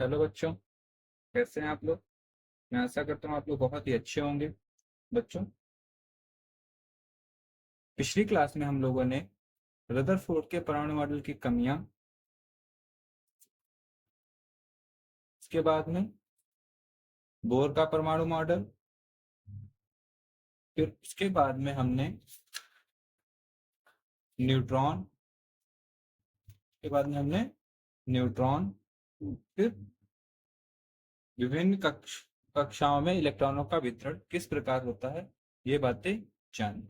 Hello बच्चों, कैसे हैं आप लोग। मैं आशा करता हूँ आप लोग बहुत ही अच्छे होंगे। बच्चों, पिछली क्लास में हम लोगों ने रदरफोर्ड के परमाणु मॉडल की कमियां, उसके बाद में बोर का परमाणु मॉडल, फिर उसके बाद में हमने न्यूट्रॉन, के बाद में हमने न्यूट्रॉन, फिर विभिन्न कक्षाओं में इलेक्ट्रॉनों का वितरण किस प्रकार होता है, ये बातें जानी।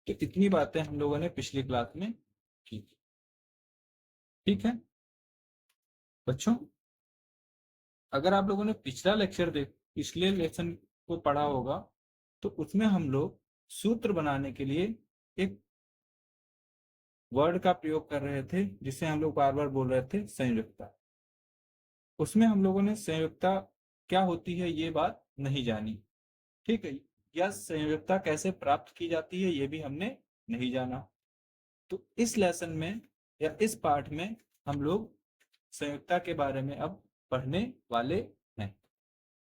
तो इतनी बातें हम लोगों ने पिछली क्लास में की। ठीक है बच्चों, अगर आप लोगों ने पिछले लेसन को पढ़ा होगा तो उसमें हम लोग सूत्र बनाने के लिए एक वर्ड का प्रयोग कर रहे थे जिसे हम लोग बार बार बोल रहे थे, संयुक्ता। उसमें हम लोगों ने संयुक्ता क्या होती है ये बात नहीं जानी। ठीक है, या संयुक्ता कैसे प्राप्त की जाती है ये भी हमने नहीं जाना। तो इस लेसन में या इस पाठ में हम लोग संयुक्ता के बारे में अब पढ़ने वाले हैं।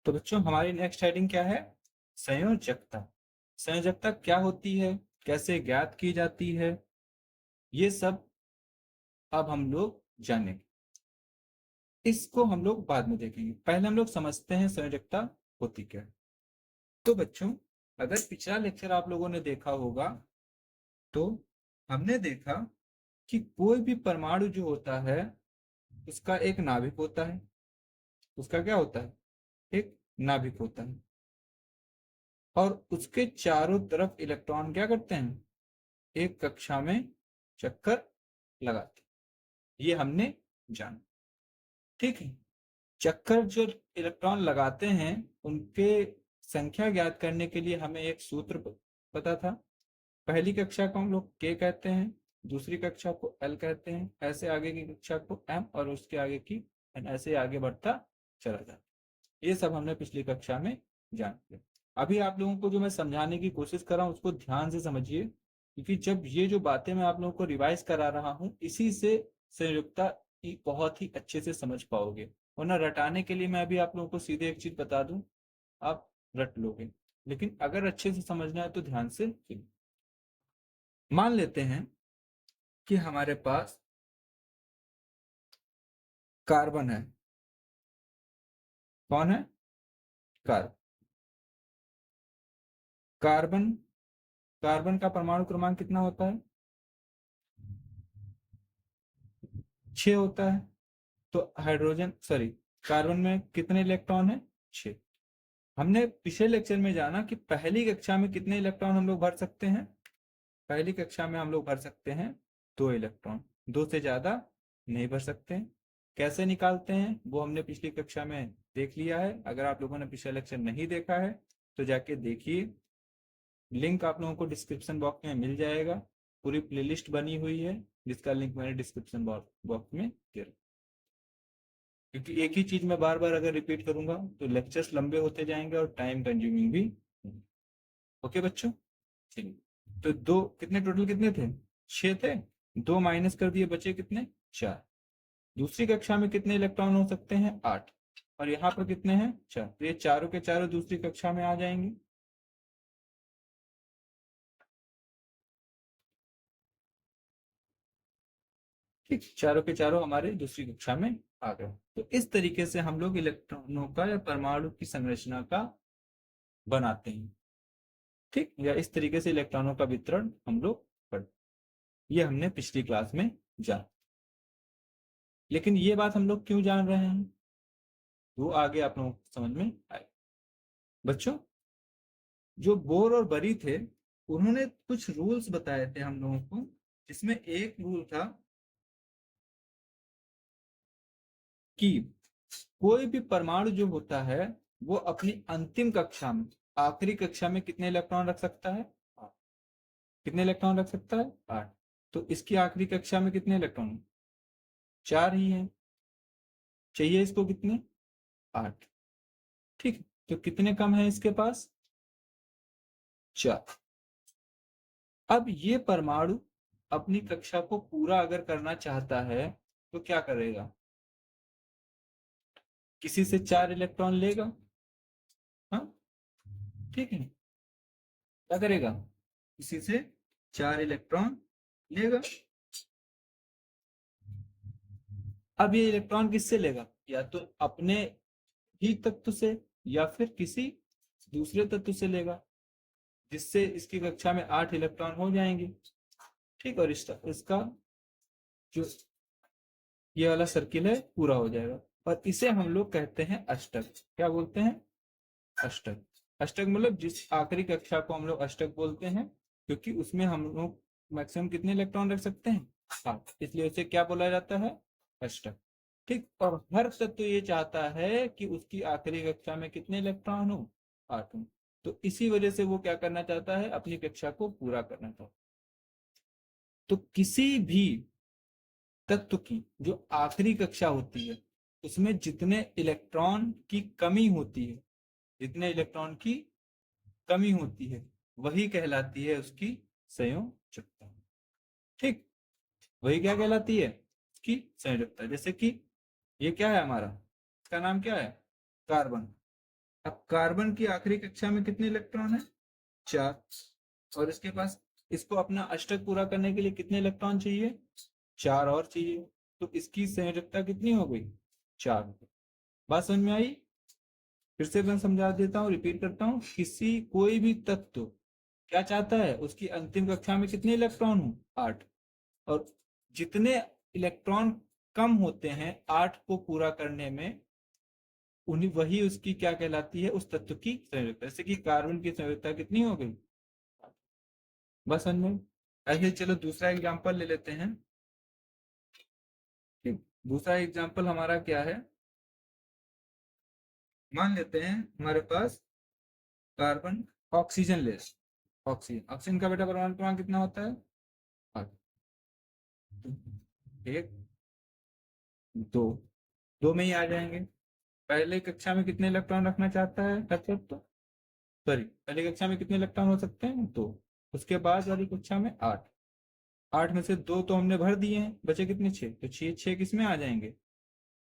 तो बच्चों, हमारी नेक्स्ट हेडिंग क्या है? संयोजकता। संयोजकता क्या होती है, कैसे ज्ञात की जाती है, ये सब अब हम लोग जानेंगे। इसको हम लोग बाद में देखेंगे, पहले हम लोग समझते हैं संयोजकता होती क्या है। तो बच्चों, अगर पिछला लेक्चर आप लोगों ने देखा होगा तो हमने देखा कि कोई भी परमाणु जो होता है उसका एक नाभिक होता है। उसका क्या होता है? एक नाभिक होता है, और उसके चारों तरफ इलेक्ट्रॉन क्या करते हैं? एक कक्षा में चक्कर लगाते हैं। ये हमने जाना। ठीक है, चक्कर जो इलेक्ट्रॉन लगाते हैं उनके संख्या ज्ञात करने के लिए हमें एक सूत्र पता था। पहली कक्षा को हम लोग के कहते हैं, दूसरी कक्षा को एल कहते हैं, ऐसे आगे की कक्षा को एम, और उसके आगे की एन, ऐसे आगे बढ़ता चला जाता। ये सब हमने पिछली कक्षा में जान लिया। अभी आप लोगों को जो मैं समझाने की कोशिश कर रहा हूँ उसको ध्यान से समझिए, क्योंकि जब ये जो बातें मैं आप लोगों को रिवाइज करा रहा हूँ इसी से संयुक्ता की बहुत ही अच्छे से समझ पाओगे। वरना रटाने के लिए मैं अभी आप लोगों को सीधे एक चीज बता दूं, आप रट लोगे। लेकिन अगर अच्छे से समझना है तो ध्यान से सुनिए। मान लेते हैं कि हमारे पास कार्बन है। कौन है? कार्बन। कार्बन कार्बन का परमाणु क्रमांक कितना होता है? 6 होता है। तो हाइड्रोजन सॉरी कार्बन में कितने इलेक्ट्रॉन है? 6। हमने पिछले लेक्चर में जाना कि पहली कक्षा में कितने इलेक्ट्रॉन हम लोग भर सकते हैं। पहली कक्षा में हम लोग भर सकते हैं 2 इलेक्ट्रॉन, 2 से ज्यादा नहीं भर सकते। कैसे निकालते हैं वो हमने पिछली कक्षा में देख लिया है। अगर आप लोगों ने पिछला लेक्चर नहीं देखा है तो जाके देखिए, लिंक आप लोगों को डिस्क्रिप्शन बॉक्स में मिल जाएगा। पूरी प्लेलिस्ट बनी हुई है जिसका लिंक मैंने डिस्क्रिप्शन बॉक्स में दे रखा। क्योंकि एक ही चीज मैं बार बार अगर रिपीट करूंगा तो लेक्चर्स लंबे होते जाएंगे और टाइम कंज्यूमिंग भी। ओके बच्चों, चलिए। तो दो कितने टोटल कितने थे? 6 थे। 2 माइनस कर दिए, बचे कितने? 4। दूसरी कक्षा में कितने इलेक्ट्रॉन हो सकते हैं? 8। और यहाँ पर कितने हैं? 4। तो ये चारों के चारों दूसरी कक्षा में आ जाएंगे। ठीक, चारों के चारों हमारे दूसरी कक्षा में आ गए। तो इस तरीके से हम लोग इलेक्ट्रॉनों का या परमाणु की संरचना का बनाते हैं। ठीक, या इस तरीके से इलेक्ट्रॉनों का वितरण हम लोग करते हैं। ये हमने पिछली क्लास में जाना। लेकिन ये बात हम लोग क्यों जान रहे हैं वो आगे आप लोगों को समझ में आए। बच्चों, जो बोर और बरी थे उन्होंने कुछ रूल्स बताए थे हम लोगों को, जिसमें एक रूल था कि कोई भी परमाणु जो होता है वो अपनी अंतिम कक्षा में, आखिरी कक्षा में कितने इलेक्ट्रॉन रख सकता है? 8। कितने इलेक्ट्रॉन रख सकता है? 8। तो इसकी आखिरी कक्षा में कितने इलेक्ट्रॉन? 4 ही है। चाहिए इसको कितने? 8। ठीक है, तो कितने कम है इसके पास? 4। अब ये परमाणु अपनी कक्षा को पूरा अगर करना चाहता है तो क्या करेगा? किसी से 4 इलेक्ट्रॉन लेगा, हाँ ठीक है, क्या करेगा? किसी से 4 इलेक्ट्रॉन लेगा। अब ये इलेक्ट्रॉन किससे लेगा? या तो अपने ही तत्व से या फिर किसी दूसरे तत्व से लेगा, जिससे इसकी कक्षा में 8 इलेक्ट्रॉन हो जाएंगे। ठीक, और इसका जो ये वाला सर्किल है पूरा हो जाएगा, और इसे हम लोग कहते हैं अष्टक। क्या बोलते हैं? अष्टक। अष्टक मतलब जिस आखिरी कक्षा को हम लोग अष्टक बोलते हैं, क्योंकि उसमें हम लोग मैक्सिमम कितने इलेक्ट्रॉन रख सकते हैं? 8, इसलिए उसे क्या बोला जाता है? अष्टक। ठीक, और हर तत्व ये चाहता है कि उसकी आखिरी कक्षा में कितने इलेक्ट्रॉन हो? 8 हो। तो इसी वजह से वो क्या करना चाहता है? अपनी कक्षा को पूरा करना चाहता है। तो किसी भी तत्व की जो आखिरी कक्षा होती है उसमें जितने इलेक्ट्रॉन की कमी होती है, जितने इलेक्ट्रॉन की कमी होती है, वही कहलाती है उसकी संयोजकता। ठीक, वही क्या कहलाती है? उसकी संयोजकता। जैसे कि ये क्या है हमारा, इसका नाम क्या है? कार्बन। अब कार्बन की आखिरी कक्षा में कितने इलेक्ट्रॉन है? 4। और इसके पास, इसको अपना अष्टक पूरा करने के लिए कितने इलेक्ट्रॉन चाहिए? 4 और चाहिए। तो इसकी संयोजकता कितनी हो गई? 4। बात समझ में आई? फिर से मैं समझा देता हूँ, रिपीट करता हूँ। किसी कोई भी तत्व क्या चाहता है? उसकी अंतिम कक्षा में कितने इलेक्ट्रॉन हो? 8। और जितने इलेक्ट्रॉन कम होते हैं 8 को पूरा करने में, उन्हीं वही उसकी क्या कहलाती है? उस तत्व की संयोजकता। जैसे कि कार्बन की संयोजकता कितनी हो गई? बस समझ में? ऐसे चलो दूसरा एग्जांपल ले लेते हैं। ठीक, दूसरा एग्जांपल हमारा क्या है? मान लेते हैं हमारे पास कार्बन, ऑक्सीजन ले। ऑक्सीजन, ऑक्सीजन का बेटा परमाणु क्रमांक कितना होता है? 8। 1, 2, 2 में ही आ जाएंगे। पहले कक्षा में कितने इलेक्ट्रॉन रखना चाहता है तत्व? तो सॉरी, पहली कक्षा में कितने इलेक्ट्रॉन हो सकते हैं? 2। उसके बाद वाली कक्षा में 8। 8 में से 2 तो हमने भर दिए हैं, बचे कितने? 6। तो 6 6 किस में आ जाएंगे?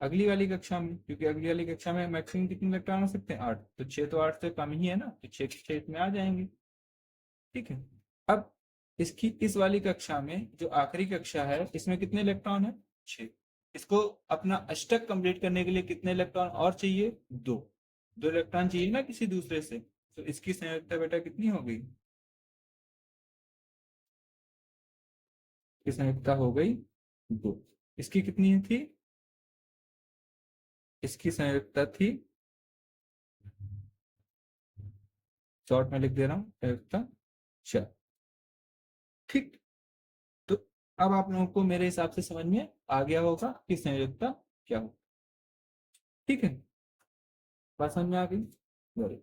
अगली वाली कक्षा में, क्योंकि अगली वाली कक्षा में मैक्सिमम कितने इलेक्ट्रॉन हो सकते हैं? 8। तो 6 तो 8 से कम ही है ना, तो 6 6 इसमें आ जाएंगे। ठीक है, अब इसकी इस वाली कक्षा में जो आखिरी कक्षा है इसमें कितने इलेक्ट्रॉन है? 6। इसको अपना अष्टक कंप्लीट करने के लिए कितने इलेक्ट्रॉन और चाहिए? 2। 2 इलेक्ट्रॉन चाहिए ना किसी दूसरे से, तो इसकी संयोजकता बेटा कितनी हो गई? इसकी संयोजकता हो गई 2। इसकी कितनी थी? इसकी संयोजकता थी, शॉर्ट में लिख दे रहा हूँ, संयोजकता 4। ठीक, तो अब आप लोगों को मेरे हिसाब से समझ में आ गया होगा कि संयोजकता क्या हो। ठीक है, बात समझ में आ गई? वेरी।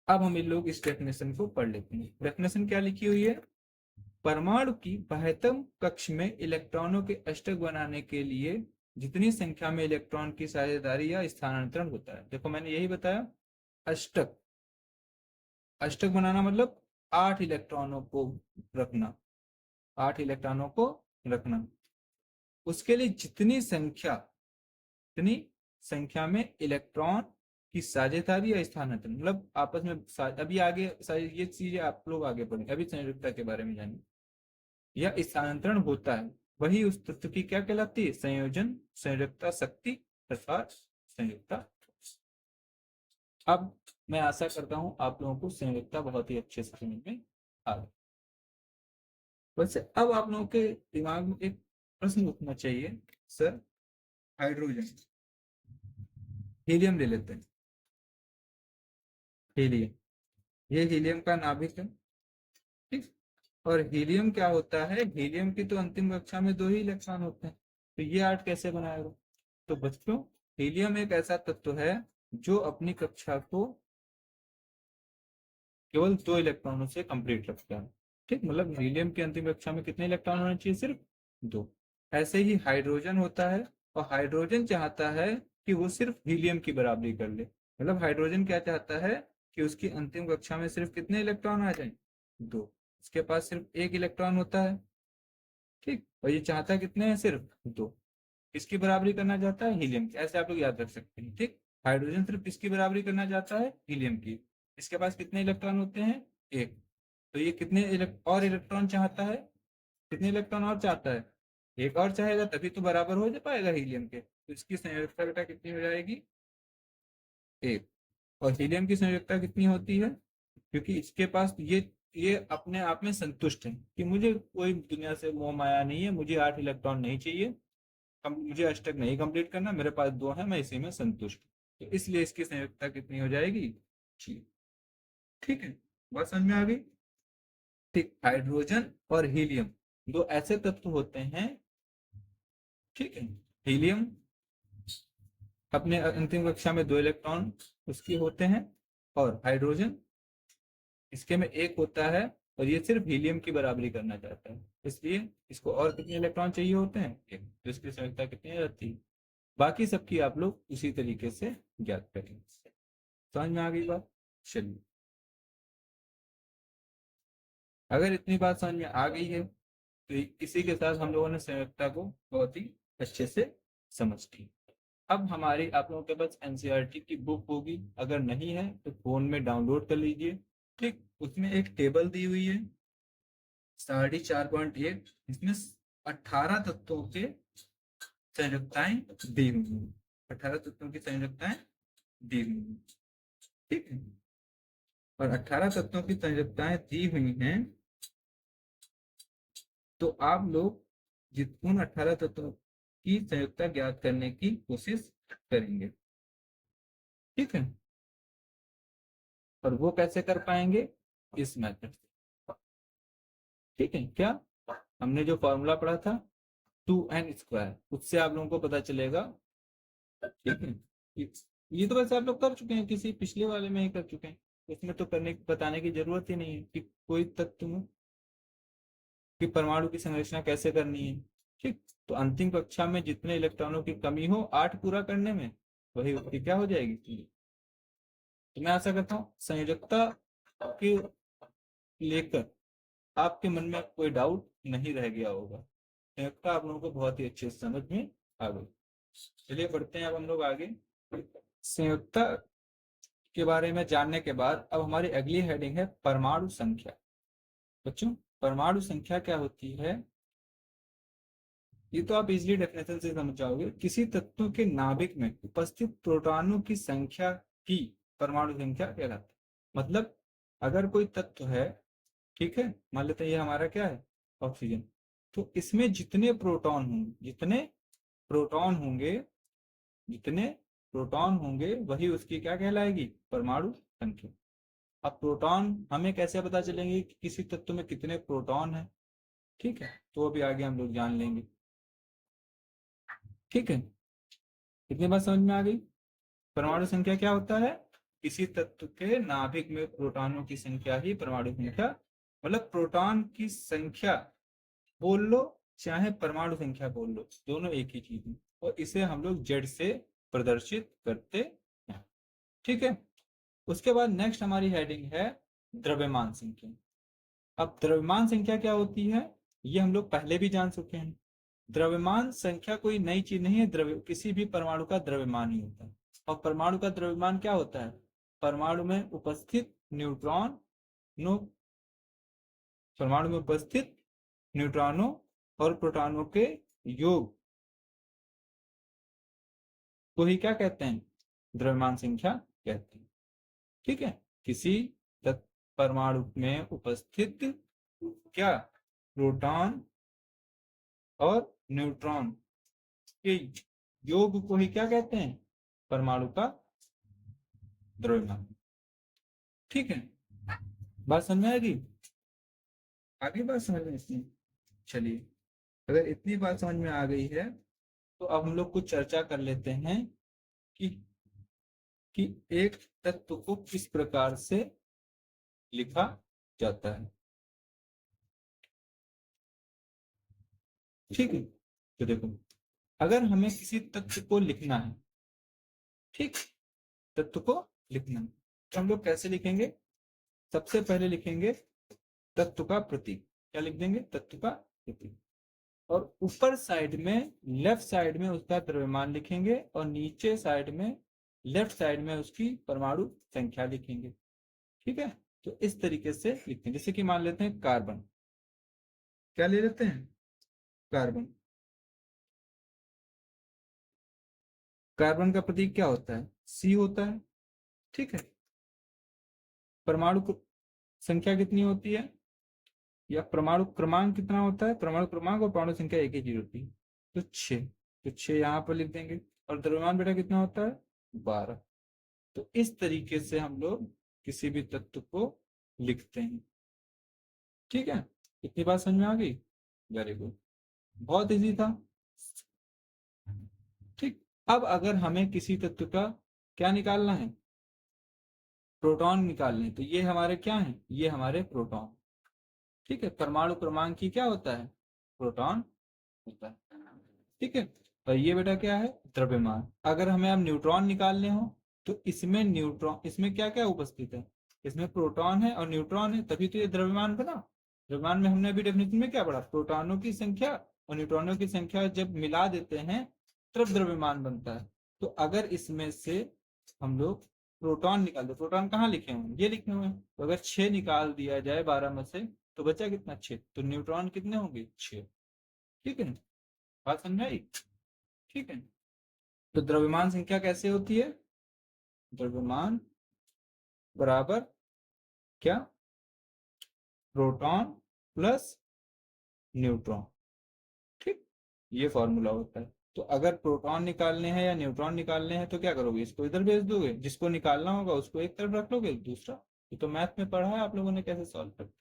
अब हम इन लोग इस डेफिनेशन को पढ़ लेते हैं। डेफिनेशन क्या लिखी हुई है? परमाणु की बाह्यतम कक्ष में इलेक्ट्रॉनों के अष्टक बनाने के लिए जितनी संख्या में इलेक्ट्रॉन की साझेदारी या स्थानांतरण होता है, देखो मैंने यही बताया, अष्टक। अष्टक बनाना मतलब 8 इलेक्ट्रॉनों को रखना, 8 इलेक्ट्रॉनों को रखना। उसके लिए जितनी संख्या में इलेक्ट्रॉन की साझेदारी या स्थानांतरण, मतलब आपस में अभी आगे ये चीजें आप लोग आगे पढ़ेंगे, अभी संयोजकता के बारे में जानेंगे, या स्थानांतरण होता है, वही उस तत्व की क्या कहलाती है? संयोजन, संयोजकता शक्ति अर्थात संयोजकता। अब मैं आशा करता हूं आप लोगों को संयोजकता बहुत ही अच्छे से समझ में आ गई। वैसे अब आप लोगों के दिमाग में एक प्रश्न उठना चाहिए, सर हाइड्रोजन, हीलियम ले लेते हैं। हीलियम, ये हीलियम का नाभिक है। ठीक, और हीलियम क्या होता है? हीलियम की तो अंतिम कक्षा में 2 ही इलेक्ट्रॉन होते हैं, तो ये 8 कैसे बनाएगा? तो बच्चों, हीलियम एक ऐसा तत्व है जो अपनी कक्षा को केवल 2 इलेक्ट्रॉनों से कंप्लीट रखता है। ठीक, मतलब हीलियम की अंतिम कक्षा में कितने इलेक्ट्रॉन होने चाहिए? सिर्फ 2। ऐसे ही हाइड्रोजन होता है, और हाइड्रोजन चाहता है कि वो सिर्फ हीलियम की बराबरी कर ले। मतलब हाइड्रोजन क्या चाहता है? कि उसकी अंतिम कक्षा में सिर्फ कितने इलेक्ट्रॉन आ जाए? 2। इसके पास सिर्फ एक इलेक्ट्रॉन होता है, ठीक, और ये चाहता कितने हैं, सिर्फ दो। किसकी बराबरी करना चाहता है, हीलियम की, ऐसे आप लोग याद रख सकते हैं, ठीक। हाइड्रोजन सिर्फ किसकी बराबरी करना चाहता है, हीलियम की। इसके पास कितने इलेक्ट्रॉन होते हैं, एक। तो ये कितने और इलेक्ट्रॉन चाहता है, कितने इलेक्ट्रॉन और चाहता है, एक और चाहेगा, तभी तो बराबर हो जा पाएगा हीलियम के। तो इसकी संयोजकता बेटा कितनी हो जाएगी, एक। और हीलियम की संयोजकता कितनी होती है, क्योंकि इसके पास ये अपने आप में संतुष्ट है कि मुझे कोई दुनिया से मोह माया नहीं है, मुझे 8 इलेक्ट्रॉन नहीं चाहिए, मुझे अष्टक नहीं कंप्लीट करना, मेरे पास दो है, मैं इसी में संतुष्ट हूं। तो इसलिए इसकी संयोजकता कितनी हो जाएगी, 6। ठीक है, बात समझ में आ गई। ठीक, हाइड्रोजन और हीलियम दो ऐसे तत्व होते हैं, ठीक है। हीलियम अपने अंतिम कक्षा में 2 इलेक्ट्रॉन उसके होते हैं, और हाइड्रोजन इसके में एक होता है, और ये सिर्फ हीलियम की बराबरी करना चाहता है, इसलिए इसको और कितने इलेक्ट्रॉन चाहिए होते हैं, एक। तो इसकी संयोजकता कितनी रहती है। बाकी सबकी आप लोग उसी तरीके से ज्ञात करेंगे। समझ में आ गई बात, चलिए। अगर इतनी बात समझ में आ गई है तो इसी के साथ हम लोगों ने संयोजकता को बहुत ही अच्छे से समझ ली। अब हमारी आप लोगों के पास एनसीईआरटी की बुक होगी, अगर नहीं है तो फोन में डाउनलोड कर लीजिए, ठीक। उसमें एक टेबल दी हुई है 4.1, इसमें 18 तत्वों के संयुक्ताएं दी हुई हैं, 18 तत्वों की संयुक्ताएं दी हुई हैं, ठीक है। और 18 तत्वों की संयुक्ताएं दी हुई हैं, तो आप लोग उन 18 तत्वों की संयुक्ता ज्ञात करने की कोशिश करेंगे, ठीक है। और वो कैसे कर पाएंगे, इस मेथड से, ठीक है। क्या हमने जो फॉर्मूला पढ़ा था 2n², उससे आप लोगों को पता चलेगा, ठीक है। ये तो वैसे आप लोग कर चुके हैं, किसी पिछले वाले में ही कर चुके हैं, इसमें तो बताने की जरूरत ही नहीं है कि कोई तत्व में कि परमाणु की संरचना कैसे करनी है, ठीक। तो अंतिम कक्षा में जितने इलेक्ट्रॉनों की कमी हो 8 पूरा करने में, वही उसकी क्या हो जाएगी। तो मैं आशा करता हूँ संयोजकता के लेकर आपके मन में कोई डाउट नहीं रह गया होगा, संयोजकता आप लोगों को बहुत ही अच्छे से समझ में आ गई। चलिए बढ़ते हैं अब हम लोग आगे। संयोजकता के बारे में जानने के बाद अब हमारी अगली हेडिंग है परमाणु संख्या। बच्चों, परमाणु संख्या क्या होती है, ये तो आप इजिली डेफिनेशन से समझ जाओगे। किसी तत्व के नाभिक में उपस्थित प्रोटॉनों की संख्या की परमाणु संख्या कहलाती है। मतलब अगर कोई तत्व है, ठीक है, मान लेते हैं ये हमारा क्या है, ऑक्सीजन, तो इसमें जितने प्रोटॉन होंगे वही उसकी क्या कहलाएगी, परमाणु संख्या। अब प्रोटॉन हमें कैसे पता चलेंगे कि किसी तत्व में कितने प्रोटॉन है, ठीक है, तो अभी आगे हम लोग जान लेंगे, ठीक है। कितनी बात समझ में आ गई। परमाणु संख्या क्या होता है, किसी तत्व के नाभिक में प्रोटॉनों की संख्या ही परमाणु संख्या, मतलब प्रोटॉन की संख्या बोल लो चाहे परमाणु संख्या बोल लो, दोनों एक ही चीज है, और इसे हम लोग जेड से प्रदर्शित करते हैं, ठीक है। उसके बाद नेक्स्ट हमारी हेडिंग है द्रव्यमान संख्या। अब द्रव्यमान संख्या क्या होती है, ये हम लोग पहले भी जान चुके हैं। द्रव्यमान संख्या कोई नई चीज नहीं है, किसी भी परमाणु का द्रव्यमान ही होता है। और परमाणु का द्रव्यमान क्या होता है, परमाणु में उपस्थित न्यूट्रॉनों परमाणु में उपस्थित न्यूट्रॉनों और प्रोटॉनों के योग को ही क्या कहते हैं, द्रव्यमान संख्या कहते हैं, ठीक है। किसी परमाणु में उपस्थित क्या, प्रोटॉन और न्यूट्रॉन के योग को ही क्या कहते हैं, परमाणु का द्रव्यमान, ठीक है। बात समझ में आएगी, आगे बात समझ में इसमें। चलिए, अगर इतनी बात समझ में आ गई है तो अब हम लोग कुछ चर्चा कर लेते हैं कि कि एक तत्व को किस प्रकार से लिखा जाता है, ठीक है। तो देखो, अगर हमें किसी तत्व को लिखना है, ठीक, तत्व को लिखना है, तो हम लोग कैसे लिखेंगे, सबसे पहले लिखेंगे तत्व का प्रतीक, क्या लिख देंगे, तत्व का प्रतीक। और ऊपर साइड में, लेफ्ट साइड में उसका द्रव्यमान लिखेंगे और नीचे साइड में, लेफ्ट साइड में उसकी परमाणु संख्या लिखेंगे। ठीक है, तो इस तरीके से लिखते हैं। जैसे कि मान लेते हैं कार्बन, क्या ले लेते हैं, कार्बन। कार्बन का प्रतीक क्या होता है, सी होता है। ठीक है, परमाणु संख्या कितनी होती है, या परमाणु क्रमांक कितना होता है, परमाणु क्रमांक और परमाणु संख्या एक ही चीज होती है, तो 6, तो 6 यहाँ पर लिख देंगे। और द्रव्यमान बेटा कितना होता है, 12। तो इस तरीके से हम लोग किसी भी तत्व को लिखते हैं। ठीक है, इतनी बात समझ में आ गई, वेरी गुड, बहुत इजी था। ठीक, अब अगर हमें किसी तत्व का क्या निकालना है, प्रोटॉन निकालने, तो ये हमारे क्या हैं, ये हमारे प्रोटॉन। ठीक है, परमाणु क्रमांक की क्या होता है, प्रोटॉन होता है। ठीक है, और ये बेटा क्या है, द्रव्यमान। अगर हमें अब न्यूट्रॉन निकालने हो, तो इसमें न्यूट्रॉन, इसमें क्या क्या उपस्थित है, इसमें प्रोटॉन है और न्यूट्रॉन है, तभी तो ये द्रव्यमान बना। द्रव्यमान में हमने अभी डेफिनेशन में क्या पढ़ा, प्रोटॉनों की संख्या और न्यूट्रॉनों की संख्या जब मिला देते हैं तब द्रव्यमान बनता है। तो अगर इसमें से हम लोग प्रोटॉन निकाल दे, प्रोटॉन कहाँ लिखे हुए हैं, ये लिखे हुए हैं, तो अगर 6 निकाल दिया जाए 12 में से, तो बचा कितना, 6, तो न्यूट्रॉन कितने होंगे, 6। ठीक है, बात समझाई। ठीक है, तो द्रव्यमान संख्या कैसे होती है, द्रव्यमान बराबर क्या, प्रोटॉन प्लस न्यूट्रॉन। ठीक, ये फॉर्मूला होता है। तो अगर प्रोटॉन निकालने हैं या न्यूट्रॉन निकालने हैं, तो क्या करोगे, इसको इधर भेज दोगे, जिसको निकालना होगा उसको एक तरफ रख लोगे, दूसरा। ये तो मैथ में पढ़ा है आप लोगों ने कैसे सॉल्व करते।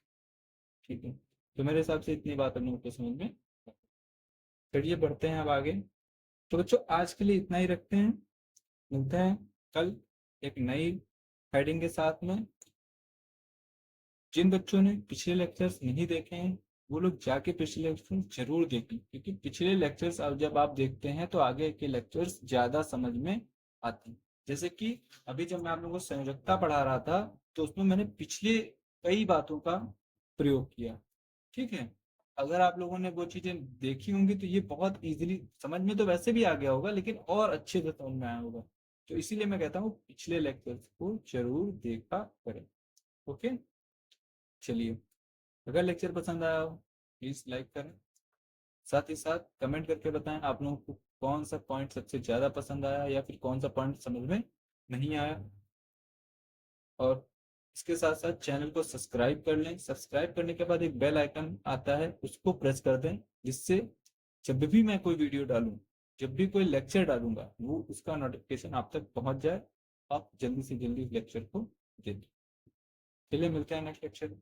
ठीक है, तो मेरे हिसाब से इतनी बात अपने को समझ में। चलिए बढ़ते हैं अब आगे। तो बच्चों आज के लिए इतना ही रखते हैं, मिलते हैं कल एक नई हेडिंग के साथ में। जिन बच्चों ने पिछले लेक्चर्स नहीं देखे हैं, वो लोग जाके पिछले लेक्चर्स जरूर देखें, क्योंकि पिछले लेक्चर्स अब जब आप देखते हैं तो आगे के लेक्चर्स ज्यादा समझ में आते हैं। जैसे कि अभी जब मैं आप लोगों को संयोजकता पढ़ा रहा था, तो उसमें मैंने पिछले कई बातों का प्रयोग किया। ठीक है, अगर आप लोगों ने वो चीजें देखी होंगी तो ये बहुत इजीली समझ में तो वैसे भी आ गया होगा, लेकिन और अच्छे से समझ में आया होगा। तो इसीलिए मैं कहता हूँ पिछले लेक्चर्स को जरूर देखा करें। ओके, चलिए, अगर लेक्चर पसंद आया हो प्लीज लाइक करें, साथ ही साथ कमेंट करके बताएं आप लोगों को कौन सा पॉइंट सबसे ज्यादा पसंद आया या फिर कौन सा पॉइंट समझ में नहीं आया। और इसके साथ साथ चैनल को सब्सक्राइब कर लें। सब्सक्राइब करने के बाद एक बेल आइकन आता है, उसको प्रेस कर दें, जिससे जब भी मैं कोई वीडियो डालूं, जब भी कोई लेक्चर डालूंगा, वो उसका नोटिफिकेशन आप तक पहुंच जाए, आप जल्दी से जल्दी लेक्चर को देखें। चलिए मिलते हैं नेक्स्ट लेक्चर।